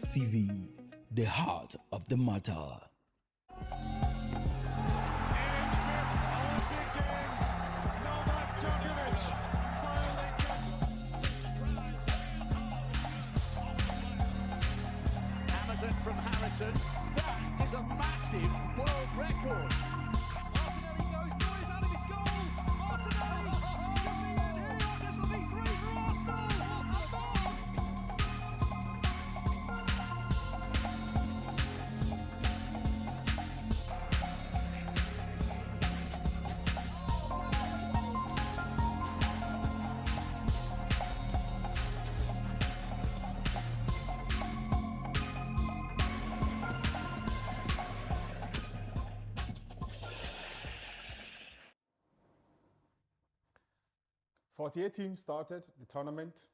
Dott TV, the heart of the matter. Amazon from Harrison. That is a massive world record. Martinelli goes, boys, out of his goal. Martinelli! This will be three for Arsenal. "48 teams started the tournament.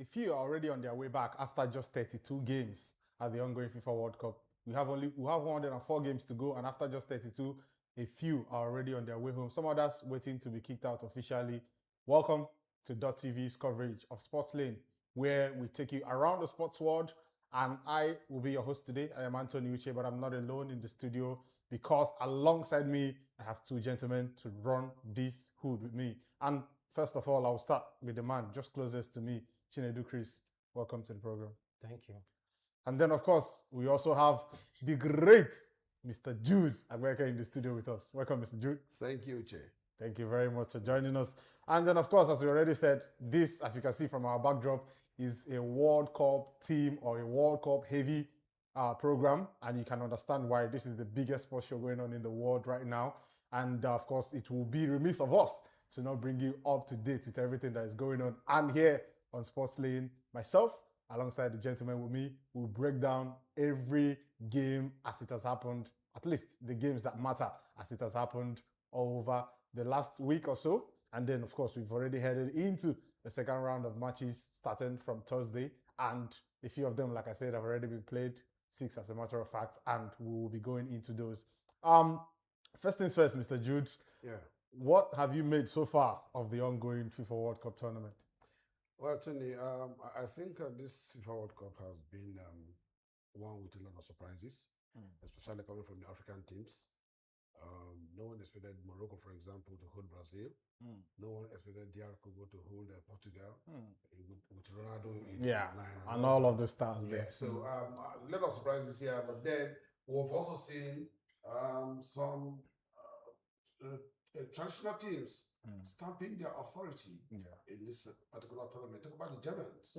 A few are already on their way back after just 32 games at the ongoing FIFA World Cup. We have 104 games to go, and after just 32, a few are already on their way home. Some others waiting to be kicked out officially. Welcome to Dott TV's coverage of Sports Lane, where we take you around the sports world. And I will be your host today. I am Anthony Uche, but I'm not alone in the studio because alongside me, I have two gentlemen to run this hood with me. And first of all, I'll start with the man just closest to me, Chinedu Chris. Welcome to the program. Thank you. And then, of course, we also have the great Mr. Jude Agweke in the studio with us. Welcome, Mr. Jude. Thank you, Che. Thank you very much for joining us. And then, of course, as we already said, this, as you can see from our backdrop, is a World Cup team or a World Cup heavy program. And you can understand why this is the biggest sports show going on in the world right now. And, of course, it will be remiss of us to not bring you up to date with everything that is going on. And here on Sports Lane, myself, alongside the gentleman with me, will break down every game as it has happened, at least the games that matter as it has happened over the last week or so. And then, of course, we've already headed into the second round of matches starting from Thursday. And a few of them, like I said, have already been played, 6 as a matter of fact, and we will be going into those. First things first, Mr. Jude. Yeah. What have you made so far of the ongoing FIFA World Cup tournament? Well, Tony, I think this FIFA World Cup has been one with a lot of surprises, especially coming from the African teams. No one expected Morocco, for example, to hold Brazil. No one expected DR Congo to hold Portugal with Ronaldo in nine. And all of the stars there. So a lot of surprises here, but then we've also seen some traditional teams stamping their authority in this particular tournament. Talk about the Germans.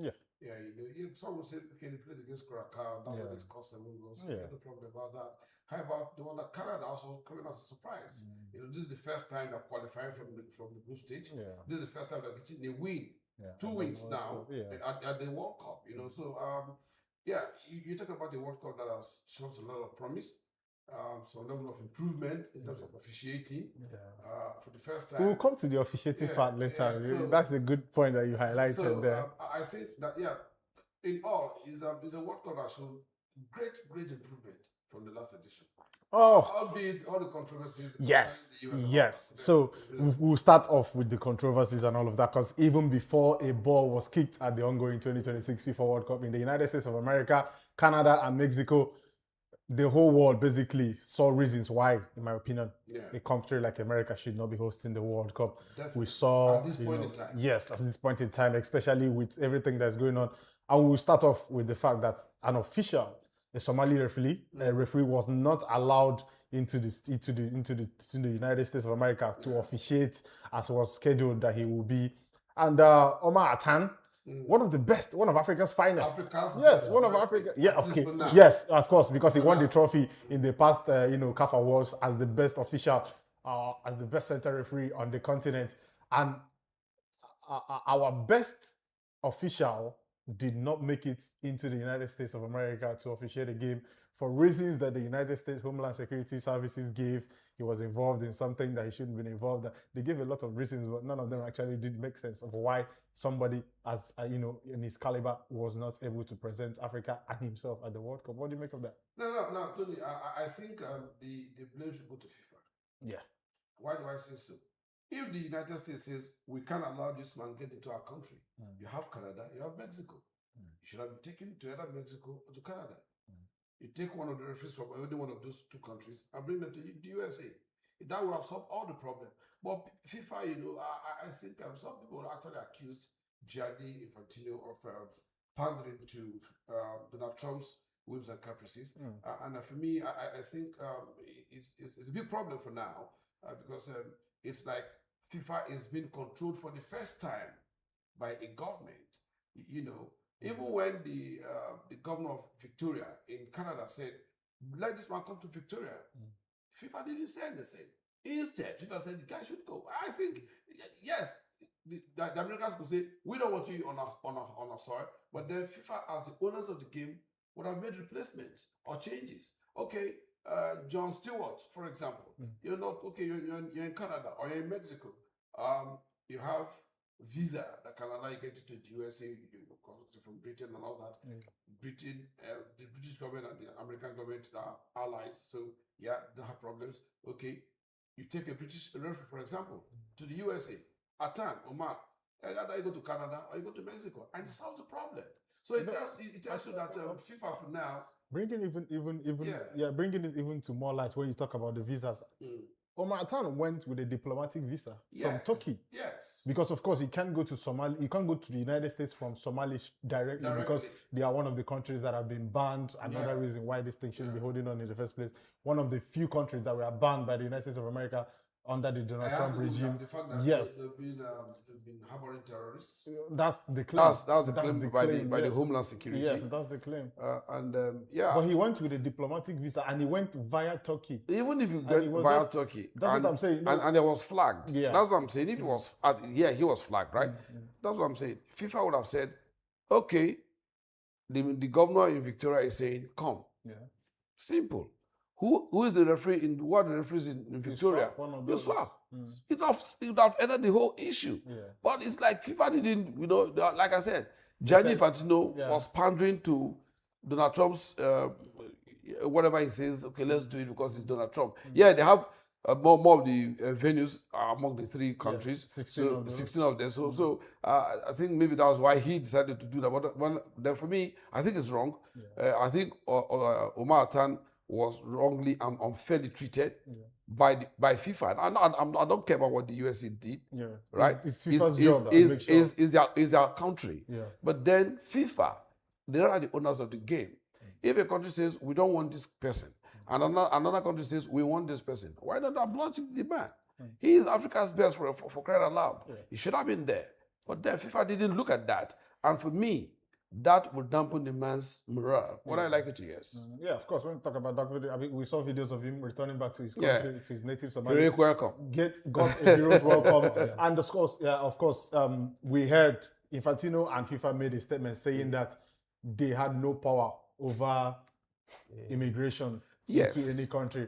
Some would say, okay, they played against Curacao, that would score 7 goals. No problem about that. How about the one that Canada also coming as a surprise? This is the first time they're qualifying from the group stage. This is the first time they're getting a win. 2 wins now at the World Cup. So you talk about the World Cup that has shown a lot of promise. Some level of improvement in terms of officiating for the first time. We'll come to the officiating part later. So, that's a good point that you highlighted there. I think that, in all, is a World Cup that showed great improvement from the last edition. Albeit all the controversies. Yes. So we'll start off with the controversies and all of that, because even before a ball was kicked at the ongoing 2026 FIFA World Cup in the United States of America, Canada, and Mexico, the whole world basically saw reasons why, in my opinion, a country like America should not be hosting the World Cup. Definitely. We saw at this point in time. Yes, at this point in time, especially with everything that's going on. And we'll start off with the fact that an official, a Somali referee was not allowed into the United States of America to officiate as was scheduled that he will be. And Omar Atan, one of Africa's finest. One of Africa. Yes, of course, because he won the trophy in the past, CAF Awards as the best official, as the best center referee on the continent. And our best official did not make it into the United States of America to officiate a game for reasons that the United States Homeland Security Services gave. He was involved in something that he shouldn't have been involved in. They gave a lot of reasons, but none of them actually did make sense of why somebody as, in his caliber was not able to present Africa and himself at the World Cup. What do you make of that? No, Tony, I think the blame should go to FIFA. Yeah. Why do I say so? If the United States says we can't allow this man get into our country, you have Canada, you have Mexico. You should have been taken to either Mexico or to Canada. You take one of the referees from any one of those two countries and bring them to the USA. That would have solved all the problem. But FIFA, I think some people actually accused Gianni Infantino of pandering to Donald Trump's whims and caprices. And for me, I think it's a big problem for now because it's like FIFA is being controlled for the first time by a government. Even when the governor of Victoria in Canada said, let this man come to Victoria, FIFA didn't say anything. Instead, FIFA said the guy should go. I think, yes, the Americans could say, we don't want you on our soil, but then FIFA, as the owners of the game, would have made replacements or changes. Okay, John Stewart, for example, you're in Canada or you're in Mexico. You have visa that can allow you get into the USA, from Britain and all that. Britain, the British government and the American government are allies, so yeah, they have problems. Okay, you take a British referee, for example, to the USA, Atan, Omar, either you go to Canada or you go to Mexico, and it solves the problem. So it tells you that FIFA for now, bringing bringing this even to more light when you talk about the visas. Omar Atan went with a diplomatic visa from Turkey. Yes. Because of course he can't go to Somalia. He can't go to the United States from Somalia directly because they are one of the countries that have been banned. Another reason why this thing shouldn't be holding on in the first place. One of the few countries that were banned by the United States of America under the Donald Trump regime. The fact that yes, they've been harboring terrorists. That's the claim. That's the claim by the Homeland Security. Yes, that's the claim. But he went with a diplomatic visa and he went via Turkey. Even if you get via Turkey, that's what I'm saying. And it was flagged. Yeah. That's what I'm saying. If it was, he was flagged, right? That's what I'm saying. FIFA would have said, okay, the governor in Victoria is saying, come. Yeah. Simple. Who is the referee what are the referees in Victoria? You swap. It would have ended the whole issue. Yeah. But it's like FIFA didn't, like I said, Gianni Infantino was pandering to Donald Trump's, whatever he says, okay, let's do it because it's Donald Trump. Yeah, they have more of the venues among the three countries. 16 of them. So I think maybe that was why he decided to do that. But then for me, I think it's wrong. Yeah. I think Omar Atan was wrongly and unfairly treated by FIFA. I don't care about what the USA did. Yeah. Right? It's FIFA's job. Is their country. Yeah. But then FIFA, they are the owners of the game. If a country says, we don't want this person, and another country says, we want this person, why not oblige the man? He is Africa's best for crying out loud. Yeah. He should have been there. But then FIFA didn't look at that. And for me, that would dampen the man's morale. Would I like it to yes? Yeah, of course. When we talk about documentary, I mean, we saw videos of him returning back to his country, to his native Somalia. Heroic welcome. Got a hero's welcome. And of course, we heard Infantino and FIFA made a statement saying that they had no power over immigration into any country.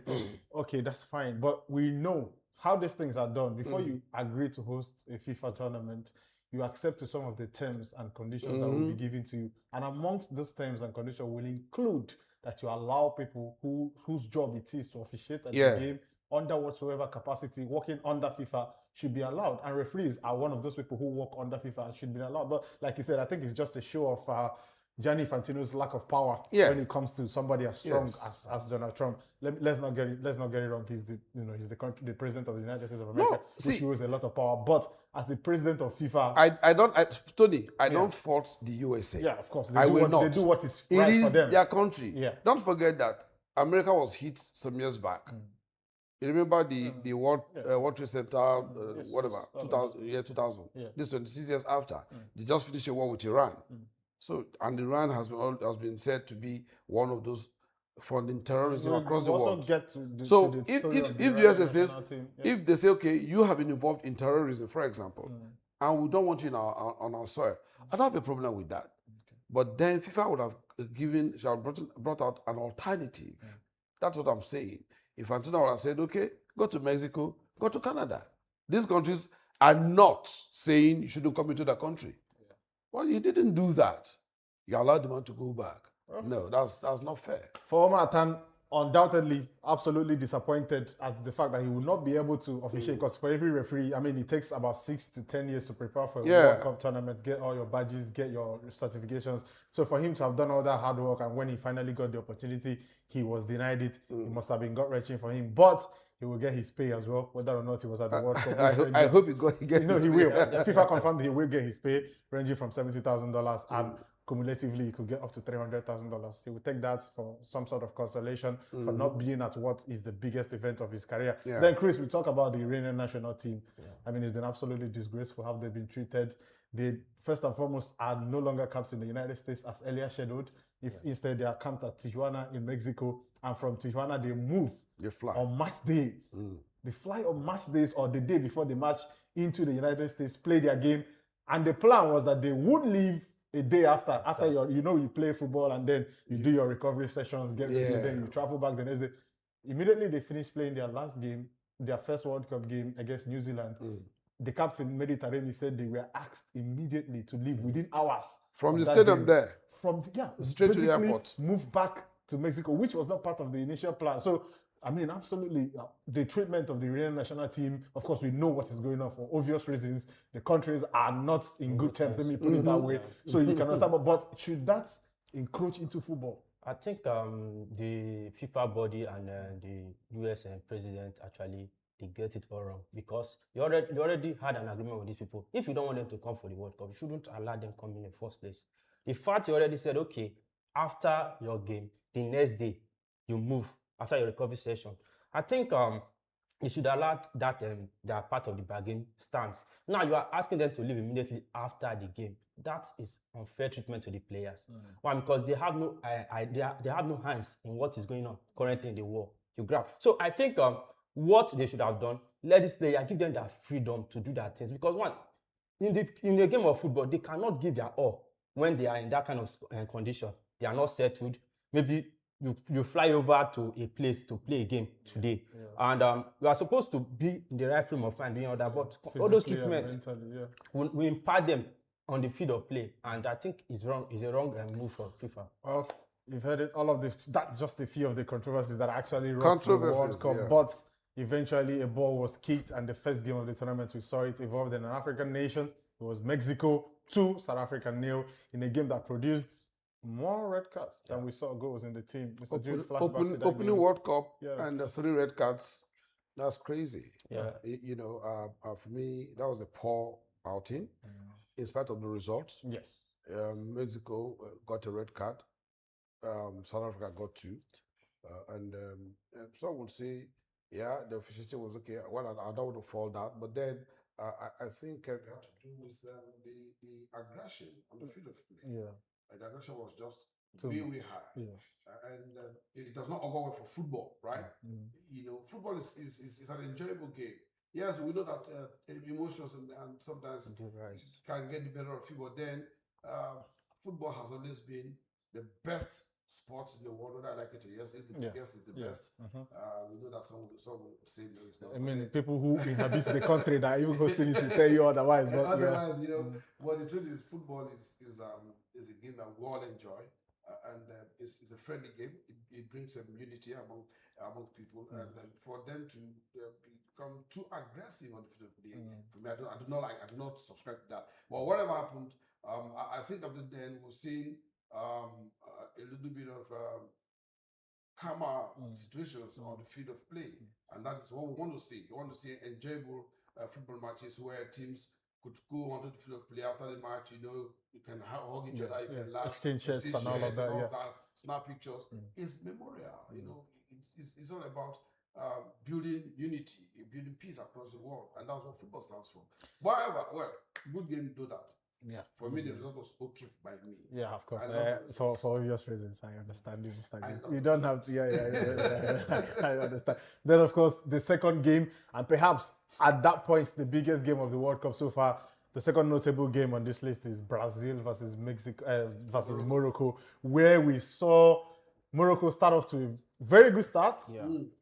Okay, that's fine. But we know how these things are done. Before you agree to host a FIFA tournament, you accept to some of the terms and conditions that will be given to you. And amongst those terms and conditions will include that you allow people whose job it is to officiate at the game under whatsoever capacity, working under FIFA should be allowed. And referees are one of those people who work under FIFA and should be allowed. But like you said, I think it's just a show of Gianni Infantino's lack of power when it comes to somebody as strong as Donald Trump. Let's not get it wrong. He's the president of the United States of America, which wields a lot of power. But as the president of FIFA, I don't fault the USA. Yeah, of course. They do what is right for them. Their country. Yeah. Don't forget that America was hit some years back. You remember the World Trade Center, 2000. Yeah. This 26 years after. They just finished a war with Iran. So, and Iran has been said to be one of those funding terrorism across the world. If the USA says, if they say, okay, you have been involved in terrorism, for example, and we don't want you on our soil, I don't have a problem with that. But then FIFA would have brought out an alternative. That's what I'm saying. If Infantino would have said, okay, go to Mexico, go to Canada. These countries are not saying you shouldn't come into the country. Well, you didn't do that. You allowed the man to go back. No, that's not fair. For Omar Atan, undoubtedly, absolutely disappointed at the fact that he will not be able to officiate, because for every referee, I mean, it takes about 6 to 10 years to prepare for a World Cup tournament, get all your badges, get your certifications. So for him to have done all that hard work, and when he finally got the opportunity, he was denied it. It must have been gut-wrenching for him, but he will get his pay as well, whether or not he was at the World Cup. I hope he gets his he pay. will. FIFA confirmed he will get his pay, ranging from $70,000 and cumulatively he could get up to $300,000. He will take that for some sort of consolation for not being at what is the biggest event of his career. Then, Chris, we talk about the Iranian national team. I mean, it's been absolutely disgraceful how they've been treated. They, first and foremost, are no longer camped in the United States as earlier scheduled. Instead, they are camped at Tijuana in Mexico. And from Tijuana, they move on match days. They fly on match days or the day before the match into the United States, play their game. And the plan was that they would leave a day after your, you play football and then you do your recovery sessions, get ready, then you travel back the next day. Immediately they finished playing their last game, their first World Cup game against New Zealand. The captain, Mediterranean, said they were asked immediately to leave within hours. From the stadium game. There? Straight to the airport. Move back to Mexico, which was not part of the initial plan. So, I mean, absolutely, the treatment of the Iranian national team, of course, we know what is going on for obvious reasons. The countries are not in good terms, let me put it that way. So you can understand, but should that encroach into football? I think the FIFA body and the US president actually, they get it all wrong, because you already had an agreement with these people. If you don't want them to come for the World Cup, you shouldn't allow them come in the first place. The fact you already said, okay, after your game, the next day, you move after your recovery session. I think you should allow that they are part of the bargain stance. Now you are asking them to leave immediately after the game. That is unfair treatment to the players. Why? Because they have no they have no hands in what is going on currently in the war. You grab. So I think what they should have done, let this player give them that freedom to do their things. Because one, in the game of football, they cannot give their all when they are in that kind of condition. They are not settled. Maybe you fly over to a place to play a game today, and you are supposed to be in the right frame of mind doing all that, but all those treatments will impact them on the field of play, and I think it's wrong. It's a wrong move for FIFA. Well, you've heard it. All of that's just a few of the controversies that actually rocked the World Cup. But eventually, a ball was kicked, and the first game of the tournament, we saw it evolved in an African nation. It was Mexico 2, South Africa 0, in a game that produced more red cards than we saw goals in the team. Mr. Jude, flashback to that opening World Cup and 3 red cards. That's crazy. For me, that was a poor outing, in spite of the results. Yes. Mexico got a red card. South Africa got 2. And some would say, the officiating was okay. Well, I don't want to fall that. But then I think it had to do with the aggression on the field of play. The aggression was just way high. And it does not augur well for football, right? Football is an enjoyable game. Yes, we know that emotions and sometimes can get the better of you, but then football has always been the best sports in the world, whether I like it or yes, it's the biggest, it's the best. We know that some would say no, it's not. I mean, people who inhabit the country that even hosting it will tell you otherwise. But otherwise, but the truth is, football is a game that we all enjoy, and it's a friendly game. It brings unity among people, and for them to become too aggressive on the field of play, for me, I do not subscribe to that. But whatever happened, I think after then we'll see a little bit of calmer situations on the field of play, and that is what we want to see. We want to see enjoyable football matches where teams could go onto the field of play after the match. You can hug each other, you can laugh, exchange shirts and all of that, snap pictures. It's memorial. It's all about building unity, building peace across the world, and that's what football stands for. However, good game do that. For me, the result was okay by me. Yeah, of course. For obvious reasons, I understand you, Mr. You don't have to. I understand. Then, of course, the second game, and perhaps at that point, the biggest game of the World Cup so far. The second notable game on this list is Brazil versus Mexico versus Morocco, where we saw Morocco start off to a very good start.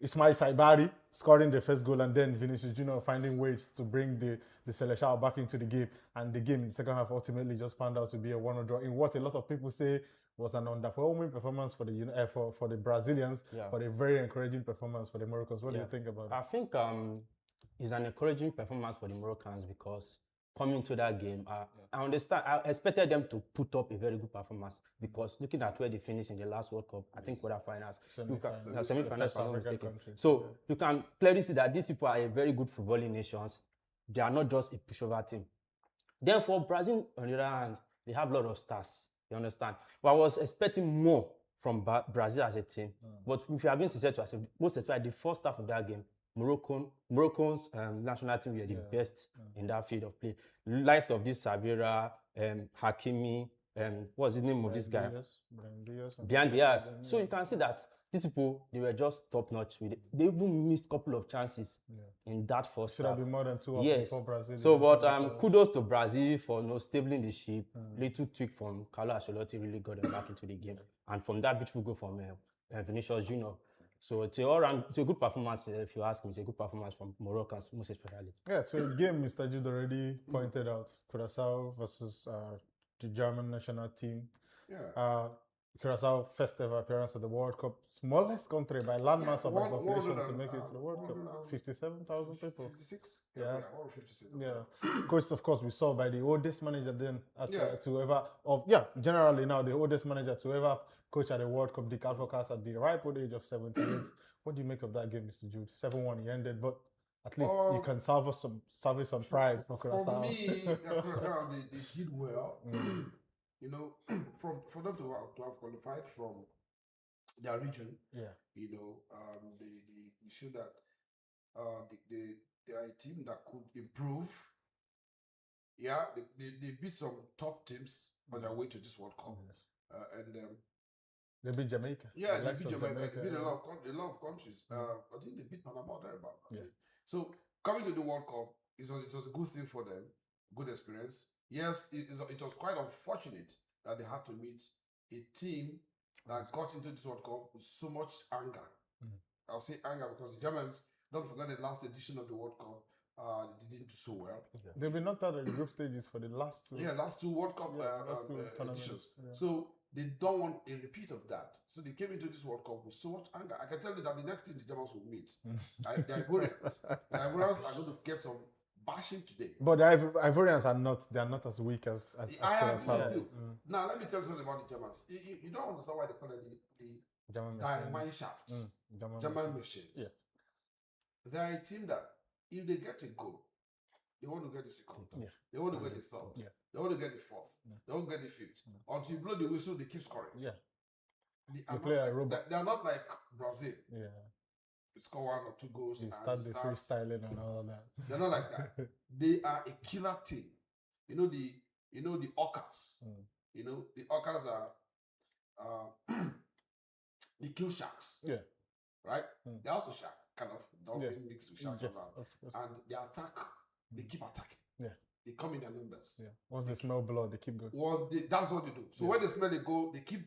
Ismail Saibari scoring the first goal, and then Vinicius Junior finding ways to bring the Seleção back into the game. And the game in the second half ultimately just found out to be a 1-0 draw in what a lot of people say was an underwhelming performance for the for the Brazilians, but a very encouraging performance for the Moroccans. What do you think about it? I think it's an encouraging performance for the Moroccans because coming to that game, I understand. I expected them to put up a very good performance because looking at where they finished in the last World Cup, I think quarterfinals, semi-finals, so you can clearly see that these people are a very good footballing nations. They are not just a pushover team. Then for Brazil, on the other hand, they have a lot of stars. You understand? But I was expecting more from Brazil as a team. But if you are being sincere to us, most especially the first half of that game, Morocco's national team were the best in that field of play. Likes of this Sabira, Hakimi, what's the name of this guy? Brian Diaz. So you can see that these people, they were just top notch with it. They even missed a couple of chances in that first Should half. have been more than 2 before Brazil. So, but kudos to Brazil for stabling the ship. Little tweak from Carlo Ancelotti really got them back into the game. And from that beautiful goal from Vinicius Junior. So it's a good performance, if you ask me. It's a good performance from Moroccans, most especially. Yeah, so a game Mr. Jude already pointed out. Curaçao versus the German national team. Yeah. Curaçao first ever appearance at the World Cup. Smallest country by landmass of population to make it to the World Cup. 57,000 people. 56? Yeah. 56. Yeah. Coached, of course, we saw by the oldest manager then to ever, generally now the oldest manager to ever coach at the World Cup, Dick Advocaat, at the ripe old age of 78. What do you make of that game, Mr. Jude? 7-1 he ended, but at least you can salvage some pride for Curaçao. For me, Curaçao, they did well. You know, for them to have qualified from their region, you know, they showed that they are a team that could improve. Yeah, they beat some top teams on their way to this World Cup, and they beat Jamaica. Yeah, they beat Jamaica. They beat a lot of countries. I think they beat Panama thereabout. So coming to the World Cup, it was a good thing for them, good experience. Yes, it was quite unfortunate that they had to meet a team that got into this World Cup with so much anger. I'll say anger because the Germans, don't forget the last edition of the World Cup, they didn't do so well. They've been knocked out of the group stages for the last two. Last two World Cup editions. So they don't want a repeat of that. So they came into this World Cup with so much anger. I can tell you that the next team the Germans will meet, the Ivorians. The Ivorians are going to get some bashing today. But the Ivorians are not as weak as Curaçao. Now let me tell you something about the Germans. You don't understand why they call it the German mine shafts. German machines. Yeah. They are a team that if they get a goal, they want to get the second. They want to get the third. They want to get the fourth. They want to get the fifth. Until you blow the whistle, they keep scoring. They play a robot. They are not like Brazil. You score 1 or 2 goals. You start the freestyling and all that. They're not like that. They are a killer team. You know the Orcas. You know the Orcas are the kill sharks. Right. They're also shark, kind of dolphin mixed with sharks. And they attack. They keep attacking. They come in their numbers. Once they smell blood, they keep going. That's what they do. So when they smell a goal, they keep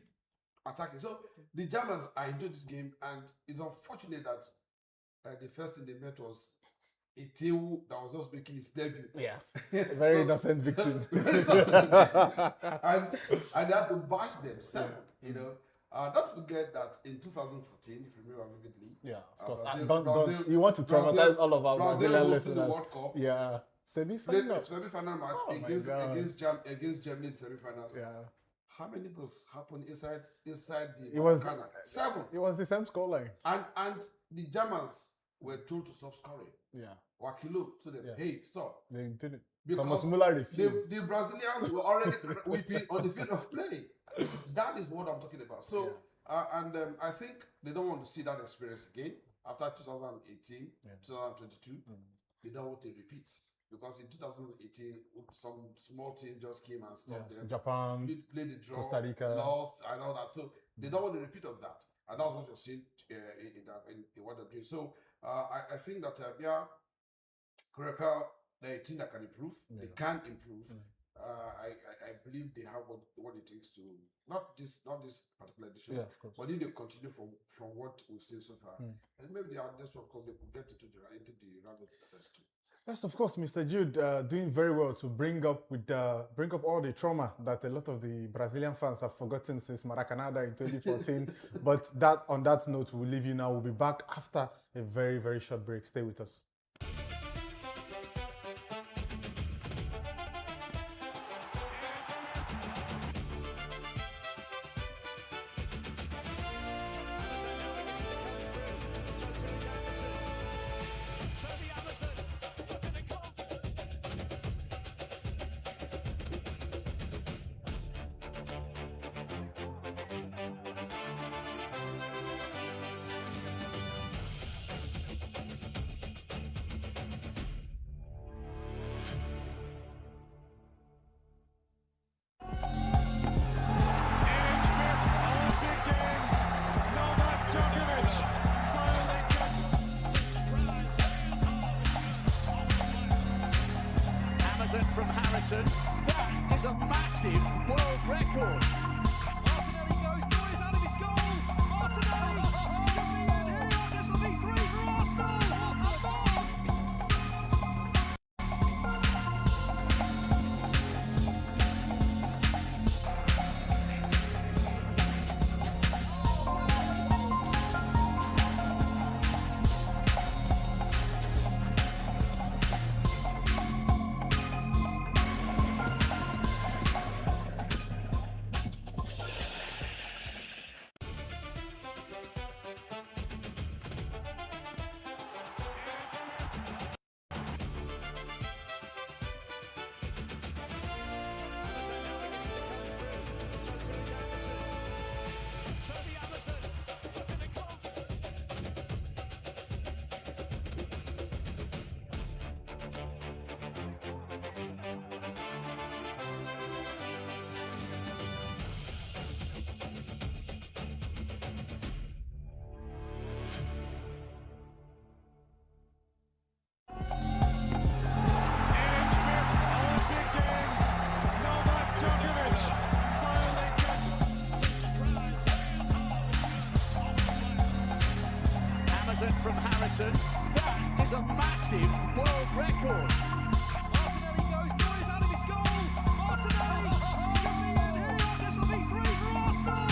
attacking. So the Germans are into this game, and it's unfortunate that the first thing they met was a team that was just making its debut. Very innocent victim. and they had to bash them 7. You know, don't forget that in 2014, if you remember vividly, of course. Brazil, you want to traumatize all of our Brazilian listeners. The World Cup. Semi-final against Germany in semi-finals. How many goals happened inside the 7. It was the same scoreline. And the Germans were told to stop scoring. Wakilo told them, hey, stop. They didn't. Because the Brazilians were already weeping on the field of play. That is what I'm talking about. So, I think they don't want to see that experience again after 2018, 2022. They don't want a repeat. Because in 2018, some small team just came and stopped them. Japan, played the draw, Costa Rica, lost, and all that. So they don't want a repeat of that. And that's what you're seeing in what they're doing. So I think that, Curaçao, they're a team that can improve. They can improve. I believe they have what it takes to, not this particular edition, but if they continue from what we've seen so far, and maybe they are this World Cup, they could get into the round of 32. Yes, of course, Mr. Jude doing very well to bring up all the trauma that a lot of the Brazilian fans have forgotten since Maracanã in 2014. But on that note, we'll leave you now. We'll be back after a very, very short break. Stay with us. From Harrison, that is a massive world record. Martinelli goes, boys, out of his goal. Martinelli, this will be 3 for Arsenal. From Harrison, that is a massive world record. Martinelli goes, boys, out of his goal. Martinelli, this will be 3 for Arsenal.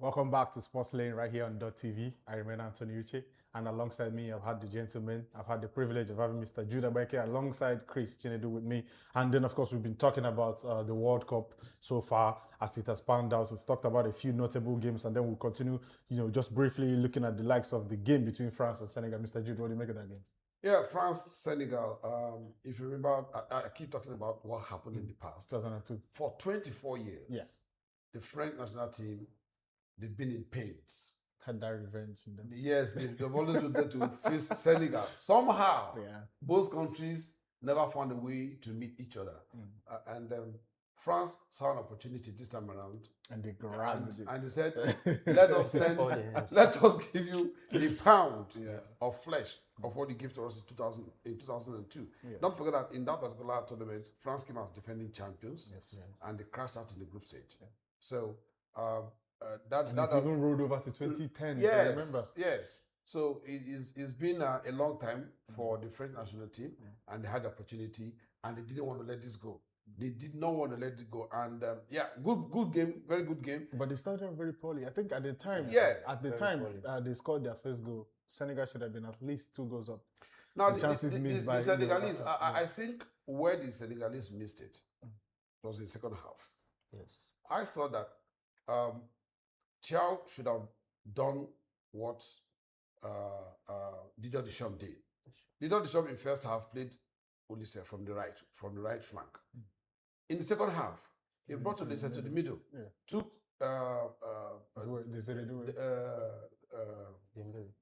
Welcome back to Sports Lane right here on Dott TV. I remain Anthony Uche, and alongside me, I've had the gentlemen. I've had the privilege of having Mr. Jude Abeke alongside Chris Chinedu with me. And then, of course, we've been talking about the World Cup so far as it has panned out. We've talked about a few notable games, and then we'll continue, just briefly looking at the likes of the game between France and Senegal. Mr. Jude, what do you make of that game? Yeah, France, Senegal. If you remember, I keep talking about what happened in the past. 2002. For 24 years, the French national team, they've been in pains. Had that revenge in them. Yes, they've always been there to face Senegal. Somehow, both countries never found a way to meet each other. And France saw an opportunity this time around. And they grabbed it. And they said, let us give you a pound of flesh of what you gave to us in 2002. Don't forget that in that particular tournament, France came out defending champions and they crashed out in the group stage. So, that even rolled over to 2010. Yes, I remember. Yes. So it's been a long time for the French national team, and they had the opportunity, and they didn't want to let this go. They did not want to let it go, and good game, very good game. But they started very poorly. I think at the time, they scored their first goal. Senegal should have been at least 2 goals up. Now the chances missed by the Senegalese. I think where the Senegalese missed it was in the second half. Yes, I saw that. Thiaw should have done what Didier Deschamps did. Didier Deschamps in first half played Olise from the right flank. In the second half, he brought Olise to the middle, took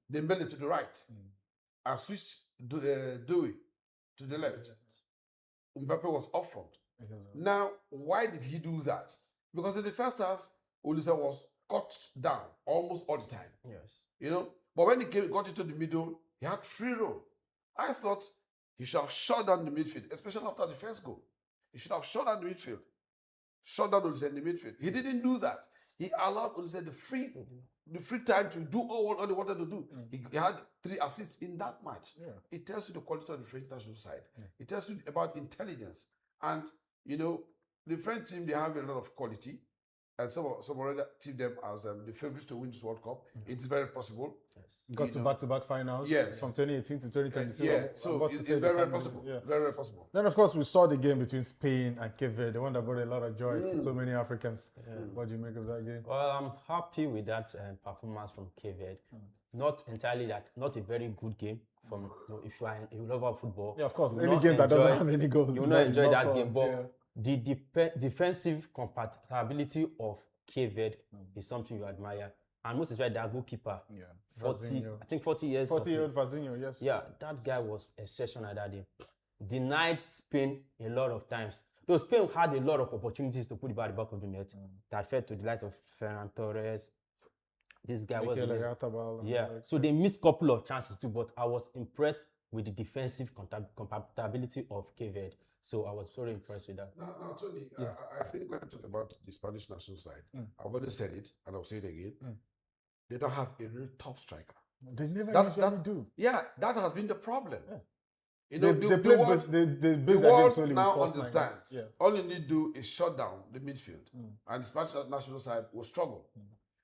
Dembele to the right, and switched Doué to the left. Mbappe was up front. Now, why did he do that? Because in the first half, Olise was cut down almost all the time. Yes. But when he got into the middle, He had free roll. I thought he should have shut down the midfield, especially after the first goal. He should have shut down the midfield. Shut down Olise in the midfield. He didn't do that. He allowed Olise the free time to do all he wanted to do. He had 3 assists in that match. It tells you the quality of the French national side. It tells you about intelligence. And, the French team, they have a lot of quality. And some already tip them as the favorites to win this World Cup. It's very possible. Got to back-to-back finals. Yes. From 2018 to 2022. Yeah, so it's very possible. Yeah. Very, very possible. Then, of course, we saw the game between Spain and Cape Verde, the one that brought a lot of joy to so many Africans. What do you make of that game? Well, I'm happy with that performance from Cape Verde. Not entirely not a very good game. From if you are a lover of football, yeah, of course, any game that doesn't have any goals, you will not enjoy that game. But the defensive compatibility of Cape Verde is something you admire, and most especially their goalkeeper. 40 years. 40-year-old Vazinho, yes. Yeah, that guy was exceptional that day. Denied Spain a lot of times. Though Spain had a lot of opportunities to put the ball at the back of the net that fell to the light of Ferran Torres. This guy was so they missed a couple of chances too, but I was impressed with the defensive compatibility of Cape Verde. So I was very impressed with that. Now Tony, I think when I talk about the Spanish national side, I've already said it and I'll say it again. They don't have a real top striker. They never usually do. Yeah, that has been the problem. Yeah. The world now understands. All you need to do is shut down the midfield, and the Spanish national side will struggle.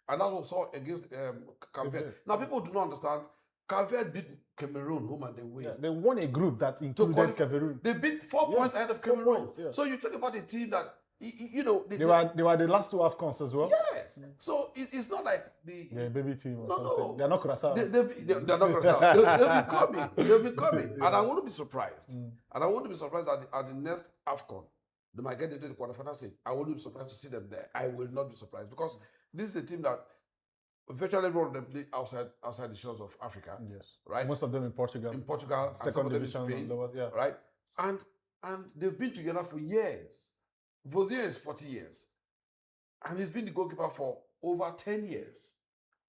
And that was all against Cape Verde. Now, people do not understand. Cape Verde beat Cameroon home and they win. They won a group that included Cameroon. They beat 4 points ahead of Cameroon. So you talk about a team that, they were the last 2 AFCONs as well. Yes. So it's not like the baby team or something. No. They're not Curaçao. They're not Curaçao. They'll be coming. And I wouldn't be surprised. And I wouldn't be surprised at the next AFCON. They might get into the quarterfinal stage. I wouldn't be surprised to see them there. I will not be surprised because this is a team that virtually everyone of them play outside the shores of Africa. Yes. Right? Most of them in Portugal. Second division, Spain. Right? And they've been together for years. Vozier is 40 years. And he's been the goalkeeper for over 10 years.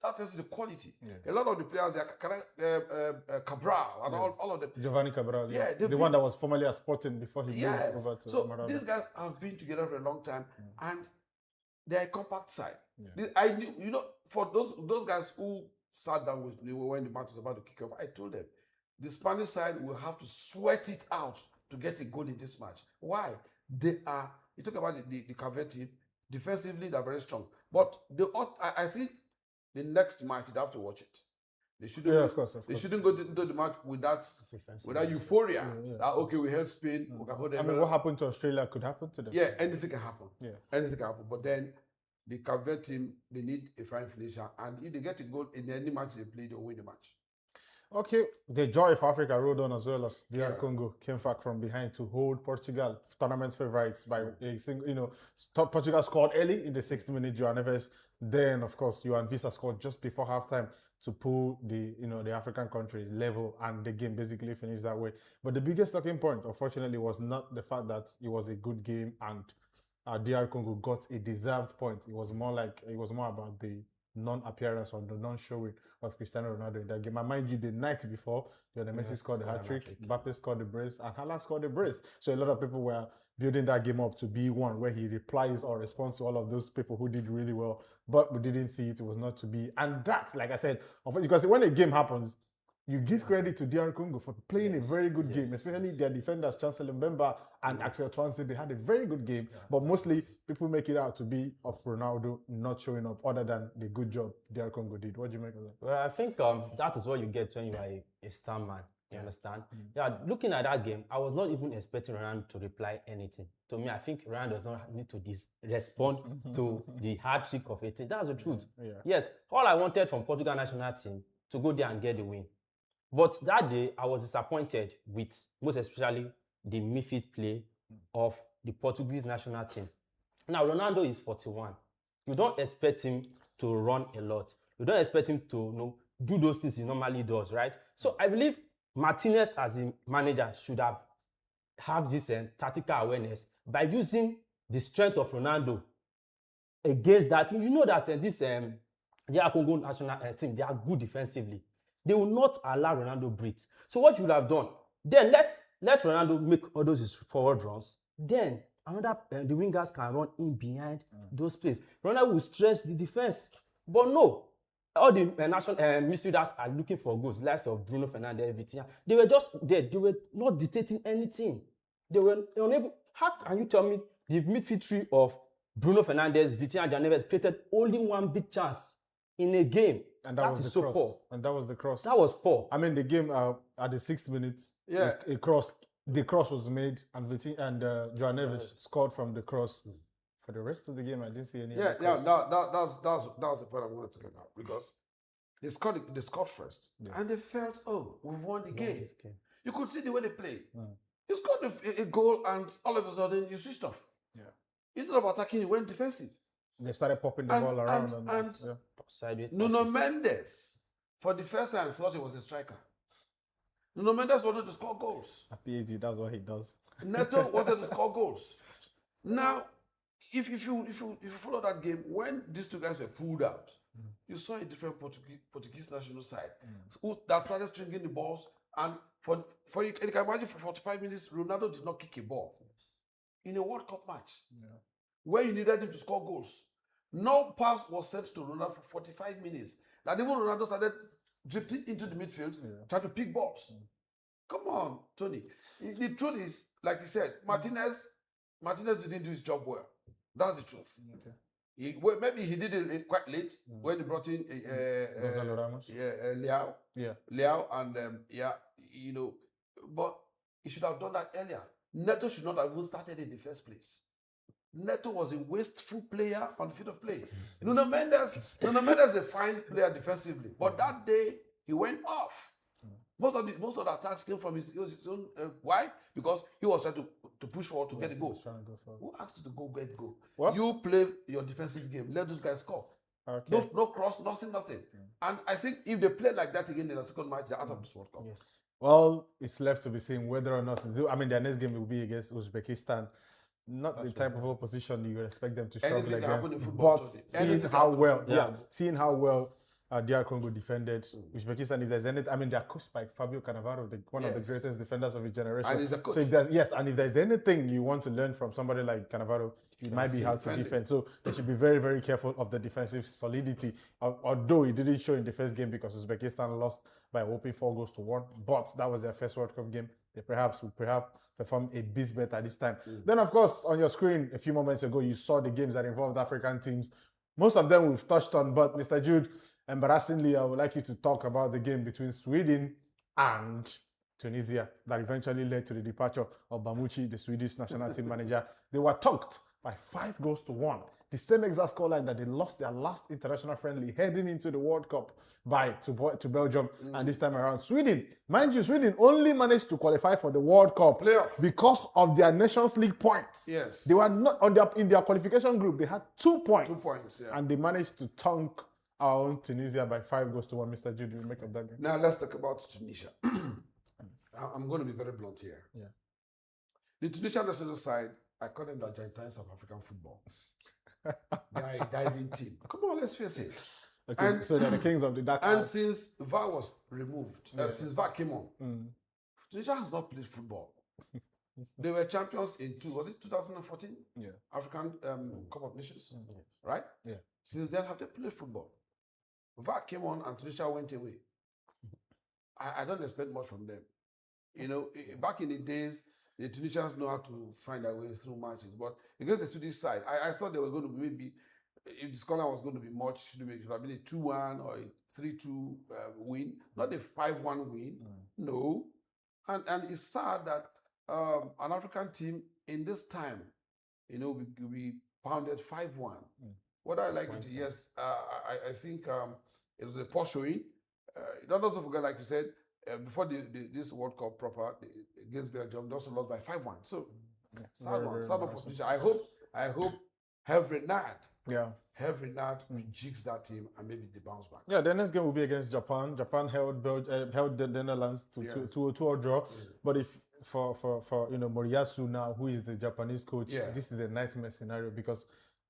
That tells you the quality. A lot of the players, Cabral and all of them. Giovanni Cabral, the one that was formerly a Sporting before he moved over to Maradona. These guys have been together for a long time and they're a compact side. I knew, for those guys who sat down with me when the match was about to kick off, I told them the Spanish side will have to sweat it out to get a goal in this match. Why? You talk about the Cape Verde team, defensively they're very strong. But I think the next match, you'd have to watch it. They shouldn't, of course. They shouldn't go into the match with that euphoria. Okay, we held Spain, we can hold them. I mean, what happened to Australia could happen to them. Yeah, anything can happen. Anything can happen. But then the Cape Verde team, they need a fine finisher. And if they get a goal in any match they play, they'll win the match. Okay, the joy for Africa rode on as well as DR Congo came back from behind to hold Portugal, tournament favorites by a single, Portugal scored early in the 60-minute João Neves. Then, of course, João Visa scored just before halftime to pull the African countries level, and the game basically finished that way. But the biggest talking point, unfortunately, was not the fact that it was a good game and DR Congo got a deserved point. It was more about the non-appearance or the non-showing of Cristiano Ronaldo in that game. I mind you, the night before, Messi scored the hat-trick, Mbappe scored the brace, and Haaland scored the brace. So a lot of people were building that game up to be one where he replies or responds to all of those people who did really well, but we didn't see it. It was not to be. And that, like I said, because when a game happens, you give credit to DR Congo for playing a very good game, especially their defenders, Chancellor Mbemba and Axel Twanze. They had a very good game, but mostly people make it out to be of Ronaldo not showing up, other than the good job DR Congo did. What do you make of that? Well, I think that is what you get when you are a star man. You understand? Yeah, looking at that game, I was not even expecting Ronaldo to reply anything. To me, I think Ronaldo does not need to respond to the hat trick of 18. That's the truth. Yes, all I wanted from Portugal national team to go there and get the win. But that day, I was disappointed with, most especially, the midfield play of the Portuguese national team. Now, Ronaldo is 41. You don't expect him to run a lot. You don't expect him to do those things he normally does, right? So I believe Martinez, as a manager, should have this tactical awareness by using the strength of Ronaldo against that team. You know that this DR Congo national team, they are good defensively. They will not allow Ronaldo breathe. So what you would have done, then let Ronaldo make all those forward runs. Then another the wingers can run in behind those plays. Ronaldo will stress the defense, but no. All the national midfielders are looking for goals, likes of Bruno Fernandes, Vitinha. They were just there. They were not dictating anything. They were unable. How can you tell me the midfield three of Bruno Fernandes, Vitinha, and Neves created only one big chance in a game? And that was the cross. Poor. And that was the cross. That was poor. I mean, the game at the 6th minute, a cross. The cross was made, and Vitinha and João Neves scored from the cross. For the rest of the game, I didn't see any. That was the point I'm going to talk about, because they scored first, and they felt, oh, we've won the game. You could see the way they played. You scored a goal, and all of a sudden you switched off. Yeah. Instead of attacking, you went defensive. They started popping the ball around. Sideways Nuno passes. Mendes, for the first time, thought he was a striker. Nuno Mendes wanted to score goals. At PSG, that's what he does. Neto wanted to score goals. Now, if you follow that game, when these two guys were pulled out, you saw a different Portuguese national side that started stringing the balls, and for you can imagine, for 45 minutes, Ronaldo did not kick a ball in a World Cup match where you needed him to score goals. No pass was sent to Ronaldo for 45 minutes. That even Ronaldo started drifting into the midfield, trying to pick balls. Come on, Tony. The truth is, like you said, Martinez didn't do his job well. That's the truth. Maybe he did it quite late when he brought in Gonzalo Ramos. Leao, and but he should have done that earlier. Neto should not have even started in the first place. Neto was a wasteful player on the field of play. Nuno Mendes is a fine player defensively, but that day he went off. Most of the attacks came from his own. Why? Because he was trying to push forward to get a goal. Who asked you to go get a goal? What? You play your defensive game. Let those guys score. Okay. No cross, nothing. And I think if they play like that again in the second match, they're out of this World Cup. Yes. Well, it's left to be seen whether or not. I mean, their next game will be against Uzbekistan. Not the type of opposition you would expect them to struggle against. But seeing how well DR Congo defended Uzbekistan, if there's anything, I mean, they're coached by Fabio Cannavaro, one of the greatest defenders of his generation. And he's a coach. So if there's anything you want to learn from somebody like Cannavaro, it might be how to defend. So they should be very, very careful of the defensive solidity. Although it didn't show in the first game because Uzbekistan lost by a whopping 4-1, but that was their first World Cup game. They perhaps perform a bit better this time. Then, of course, on your screen a few moments ago, you saw the games that involved African teams. Most of them we've touched on, but Mr. Jude, embarrassingly, I would like you to talk about the game between Sweden and Tunisia that eventually led to the departure of Bamuchi, the Swedish national team manager. They were thumped by 5-1. The same exact scoreline that they lost their last international friendly heading into the World Cup to Belgium. And this time around, Sweden, mind you, Sweden only managed to qualify for the World Cup playoff because of their Nations League points. Yes. They were not in their qualification group. They had 2 points. 2 points, and they managed to thunk our own Tunisia by 5-1. Mr. Jude, you make up that game. Now let's talk about Tunisia. I'm going to be very blunt here. Yeah. The Tunisian national side, I call them the Argentines of African football. They are a diving team. Come on, let's face it. Okay, so they're the kings of the dark And arts. since VAR was removed, since VAR came on, Tunisia has not played football. They were champions in 2014? Yeah. African Cup of Nations, right? Yeah. Since then, have they played football? VAR came on and Tunisia went away. I don't expect much from them. You know, back in the days, the Tunisians know how to find their way through matches. But against the Swedish side, I thought they were going to maybe, if the scoreline was going to be much, it should have been a 2-1 or a 3-2 win, not a 5-1 win. No. And it's sad that an African team in this time, you know, will be pounded 5-1. What I like it, yes, I think it was a poor showing. Don't also forget, like you said, before this World Cup proper against Belgium, they also lost by 5-1. So sad one for Tunisia. I hope Hervé Renard jigs that team and maybe they bounce back. Yeah, the next game will be against Japan. Japan held the Netherlands to 2-2 draw. But if for Moriyasu now, who is the Japanese coach, this is a nightmare scenario because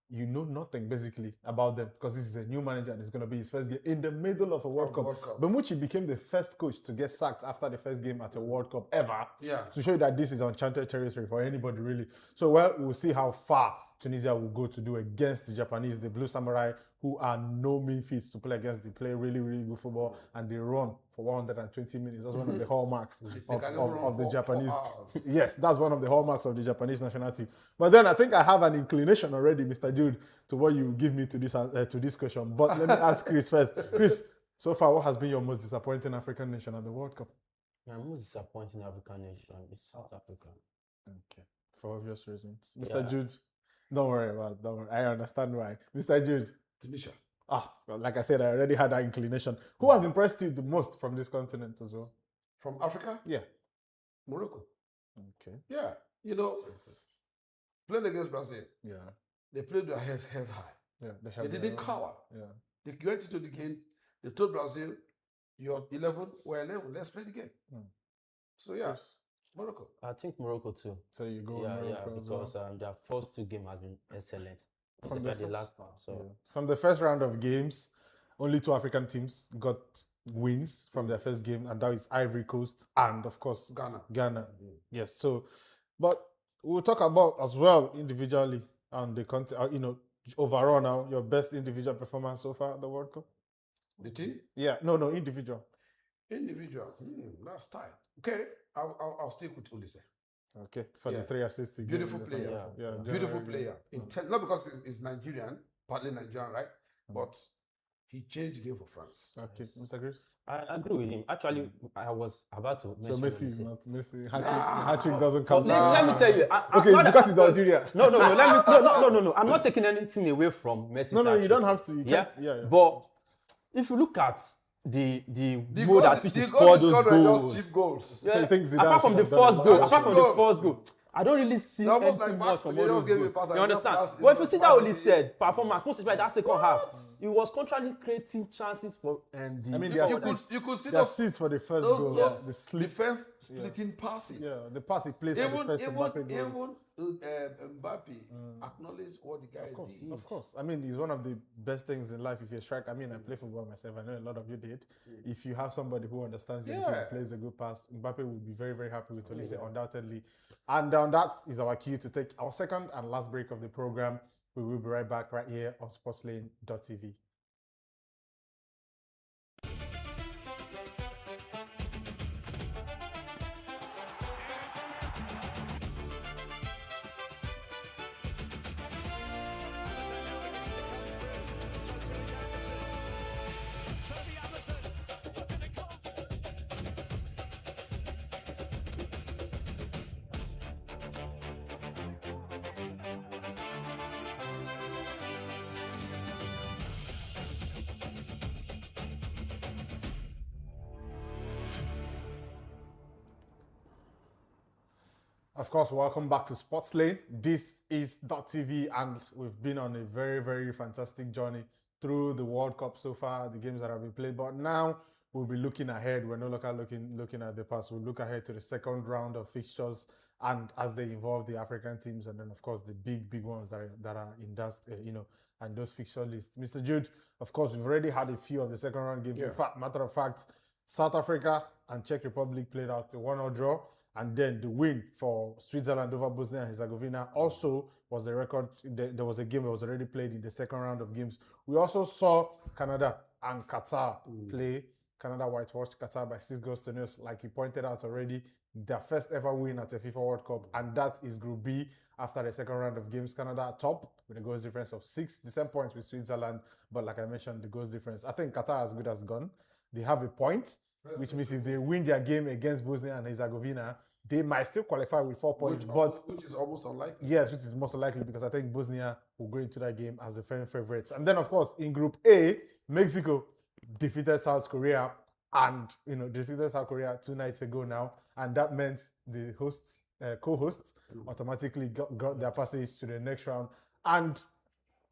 you know nothing basically about them because this is a new manager and it's going to be his first game in the middle of a World Cup. Bemuchi became the first coach to get sacked after the first game at a World Cup ever. Yeah. To show you that this is uncharted territory for anybody really. So well, we'll see how far Tunisia will go to do against the Japanese, the Blue Samurai, who are no mean feats to play against. They play really, really good football and they run for 120 minutes. That's one of the hallmarks of the Japanese. Yes, that's one of the hallmarks of the Japanese national team. But then I think I have an inclination already, Mr. Jude, to what you give me to this question. But let me ask Chris first. Chris, so far, what has been your most disappointing African nation at the World Cup? My most disappointing African nation is South Africa. Okay, for obvious reasons. Mr. Jude, don't worry about it. Don't worry. I understand why. Mr. Jude. Tunisia. Well, like I said, I already had that inclination. Who has impressed you the most from this continent as well? From Africa? Yeah. Morocco. Okay. Yeah. You know, playing against Brazil. Yeah. They played their heads held high. Yeah. They didn't cower. Yeah. They went into the game. They told Brazil, "You're 11, we're 11. Let's play the game." So yeah, Yes. Morocco. I think Morocco too. So you go Morocco as well. because their first two games has been excellent. Especially the last one. So from the first round of games, only 2 African teams got wins from their first game, and that is Ivory Coast and of course Ghana. Yes. So, but we'll talk about as well individually and the content. Overall now, your best individual performance so far at the World Cup. The team? Yeah. No, individual. Individual. That's tight. Okay, I'll stick with Olise. Okay, for the 3 assists. Beautiful player. Beautiful player. Not because he's Nigerian, partly Nigerian, right? But he changed the game for France. Okay, Mr. Chris? I agree with him. Actually, I was about to mention. So Messi is not Messi. Hat-trick doesn't count. Let me tell you. Because he's Algeria. No. No. I'm not taking anything away from Messi. No, you don't have to. Yeah. But if you look at the mode at which he scored those goals. Just cheap goals. Yeah. So you think apart from the first goal, I don't really see anything much from all those goals. You understand? But if you see that only said performance, most especially that second half, it was contrary creating chances for the. I mean, you could see the assists for the first goal, the slip, defense splitting passes. Yeah, the pass he played for the first Mbappe goal. Mbappe acknowledged what the guy did. Of course. I mean, it's one of the best things in life if you're a striker. I mean, I play football myself. I know a lot of you did. If you have somebody who understands your game and plays a good pass, Mbappe will be very, very happy with Olise, undoubtedly. And that is our cue to take our second and last break of the program. We will be right back right here on sportslane.tv. Of course, welcome back to Sportslane. This is Dott TV, and we've been on a very, very fantastic journey through the World Cup so far, the games that have been played. But now we'll be looking ahead. We're no longer looking at the past. We'll look ahead to the second round of fixtures, and as they involve the African teams, and then of course the big ones that are in that and those fixture lists. Mr. Jude, of course, we've already had a few of the second round games. In fact, matter of fact, South Africa and Czech Republic played out a 1-1 draw. And then the win for Switzerland over Bosnia and Herzegovina also was a record. There was a game that was already played in the second round of games. We also saw Canada and Qatar play. Canada whitewashed Qatar by 6-0. Like you pointed out already, their first ever win at a FIFA World Cup. And that is Group B after the second round of games. Canada are top with a goals difference of 6. The same points with Switzerland. But like I mentioned, the goals difference. I think Qatar as good as gone. They have a point. Which means if they win their game against Bosnia and Herzegovina, they might still qualify with 4 points, which is almost unlikely. Yes, which is most likely because I think Bosnia will go into that game as the fan favorites. And then, of course, in Group A, Mexico defeated South Korea and defeated South Korea 2 nights ago now, and that meant the co-hosts automatically got their passage to the next round. And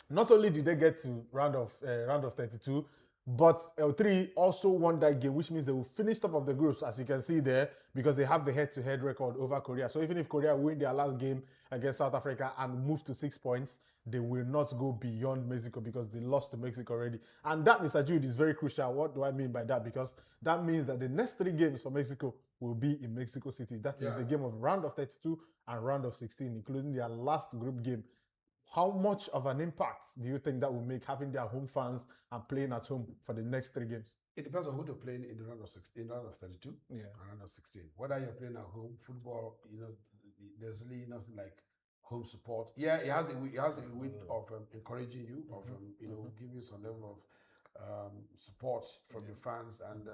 not only did they get to round of 32. But L3 also won that game, which means they will finish top of the groups, as you can see there, because they have the head-to-head record over Korea. So even if Korea win their last game against South Africa and move to 6 points, they will not go beyond Mexico because they lost to Mexico already. And that, Mr. Jude, is very crucial. What do I mean by that? Because that means that the next 3 games for Mexico will be in Mexico City. That is the game of round of 32 and round of 16, including their last group game. How much of an impact do you think that will make having their home fans and playing at home for the next 3 games? It depends on who they're playing in the round of 16, round of 32, and round of 16. Whether you're playing at home, football, there's really nothing like home support. Yeah, it has a way of encouraging you, of giving you some level of support from your fans, and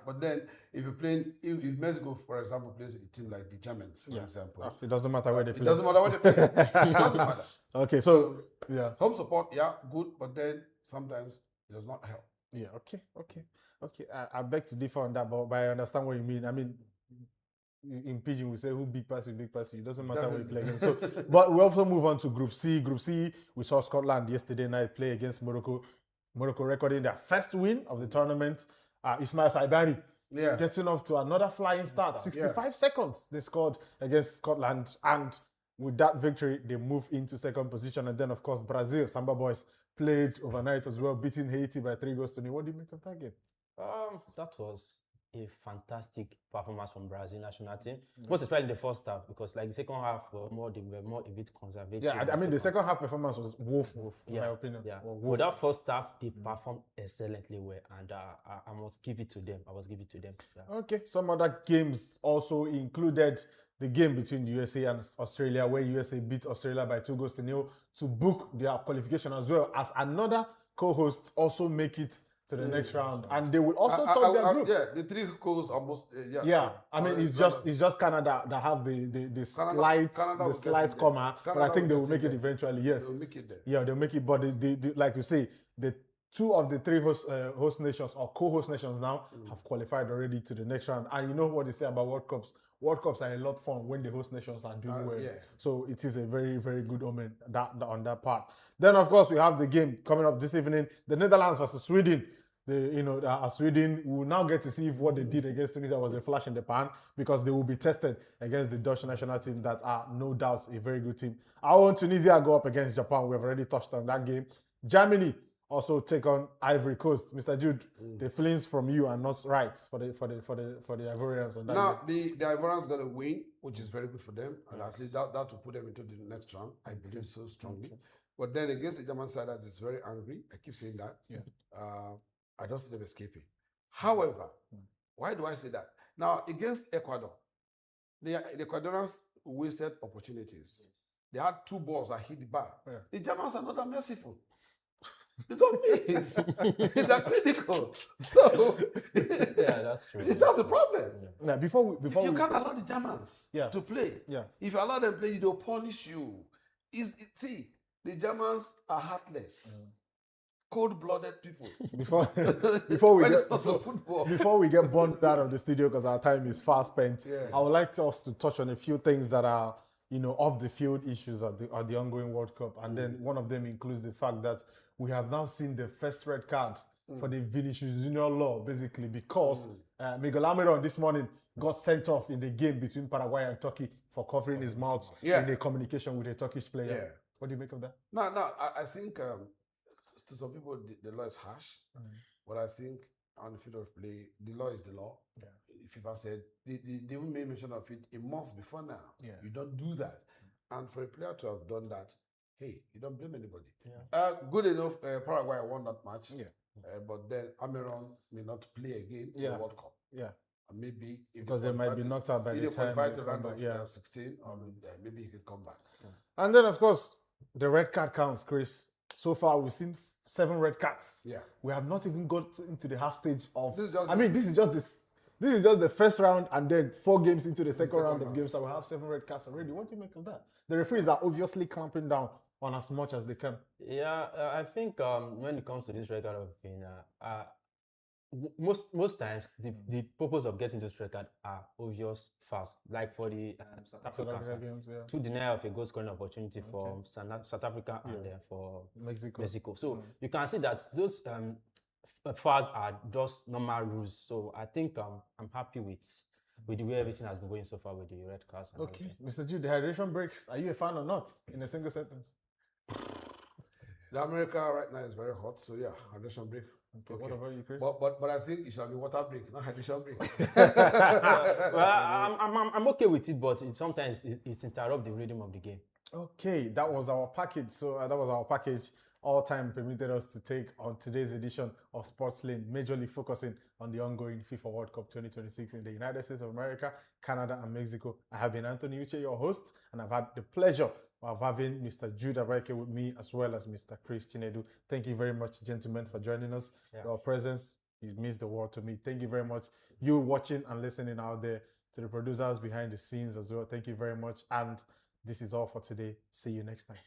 but then if you're playing, if Mexico, for example, plays a team like the Germans, for example, it doesn't matter where they play. It doesn't matter where they play. It doesn't matter. Okay, so home support, good, but then sometimes it does not help. Yeah, okay. I beg to differ on that, but I understand what you mean. I mean, in Pidgin we say who big pass you, it doesn't matter where you play against. So, but we also move on to Group C. Group C, we saw Scotland yesterday night play against Morocco. Morocco recording their first win of the tournament. Ismail Saibari getting off to another flying start. 65 seconds they scored against Scotland, and with that victory, they move into second position. And then, of course, Brazil, Samba Boys, played overnight as well, beating Haiti by 3-0. What do you make of that game? That was a fantastic performance from Brazil national team, most especially the first half, because like the second half they were more a bit conservative. Yeah, I mean the second half performance was woeful, in my opinion. Yeah, but that first half they performed excellently well, and I must give it to them. Yeah. Okay, some other games also included the game between the USA and Australia, where USA beat Australia by 2-0 to book their qualification, as well as another co-host also make it to the next round, and they will also top their group. Yeah, the 3 goals almost. I mean, it's just Canada that have the slight comma, but I think they will make it eventually. Yes, they'll make it there. Yeah, they'll make it. But they like you say, the 2 of the 3 host nations or co-host nations now have qualified already to the next round. And you know what they say about World Cups? World Cups are a lot of fun when the host nations are doing well. Yeah. So it is a very, very good omen on that part. Then, of course, we have the game coming up this evening: the Netherlands versus Sweden. Sweden will now get to see if what they did against Tunisia was a flash in the pan, because they will be tested against the Dutch national team that are no doubt a very good team. Our own Tunisia go up against Japan. We have already touched on that game. Germany also take on Ivory Coast. Mr. Jude, the feelings from you are not right for the Ivorians on that. Now the Ivorians got to win, which is very good for them, and at least that will put them into the next round. I believe so strongly. Okay. But then against the German side that is very angry, I keep saying that. Yeah. I don't see them escaping. However, why do I say that? Now, against Ecuador, the Ecuadorians wasted opportunities. They had 2 balls that hit the bar. Yeah. The Germans are not that merciful. They don't miss. They're clinical. So, yeah, that's true. That's the problem. Yeah. Before you can't allow the Germans to play. Yeah. If you allow them to play, they'll punish you. See, the Germans are heartless. Cold-blooded people. Before we get bumped out of the studio, because our time is fast spent, I would like us to touch on a few things that are, off the field issues at the ongoing World Cup, and then one of them includes the fact that we have now seen the first red card for the Vinicius Junior law, basically because Miguel Almiron this morning got sent off in the game between Paraguay and Turkey for covering his mouth in a communication with a Turkish player. Yeah. What do you make of that? No, I think. To some people, the law is harsh, but I think on the field of play, the law is the law. Yeah. FIFA said, they even made mention of it a month before now. Yeah. You don't do that. And for a player to have done that, hey, you don't blame anybody. Yeah. Good enough, Paraguay won that match, but then Almiron may not play again in the World Cup. Yeah. And maybe because they might be knocked out by the time they come back. 16, or maybe he can come back. Yeah. And then, of course, the red card counts, Chris. So far, we've seen 7 red cards. Yeah. We have not even got into the half stage of. This is just the first round, and then 4 games into the second round of games, so we have 7 red cards already. What do you make of that? The referees are obviously clamping down on as much as they can. Yeah, I think when it comes to this red card of thing, most times the purpose of getting this red card are obvious fast. Like for the South Africa games, 2 denial of a goal scoring opportunity for South Africa and for Mexico. So you can see that those fouls are just normal rules. So I think I'm happy with the way everything has been going so far with the red cards. And Okay, everything. Mr. Jude, the hydration breaks. Are you a fan or not? In a single sentence. The America right now is very hot, so yeah, hydration break. Okay. What about you, Chris? But I think it shall be water break, not hydration break. Well, I'm okay with it, but sometimes it interrupts the rhythm of the game. Okay, that was our package. So that was our package. All time permitted us to take on today's edition of Sports Lane, majorly focusing on the ongoing FIFA World Cup 2026 in the United States of America, Canada, and Mexico. I have been Anthony Uche, your host, and I've had the pleasure of having Mr. Jude Abaike with me, as well as Mr. Chris Chinedu. Thank you very much, gentlemen, for joining us. Yeah. Your presence, it means the world to me. Thank you very much. You watching and listening out there, to the producers behind the scenes as well. Thank you very much. And this is all for today. See you next time.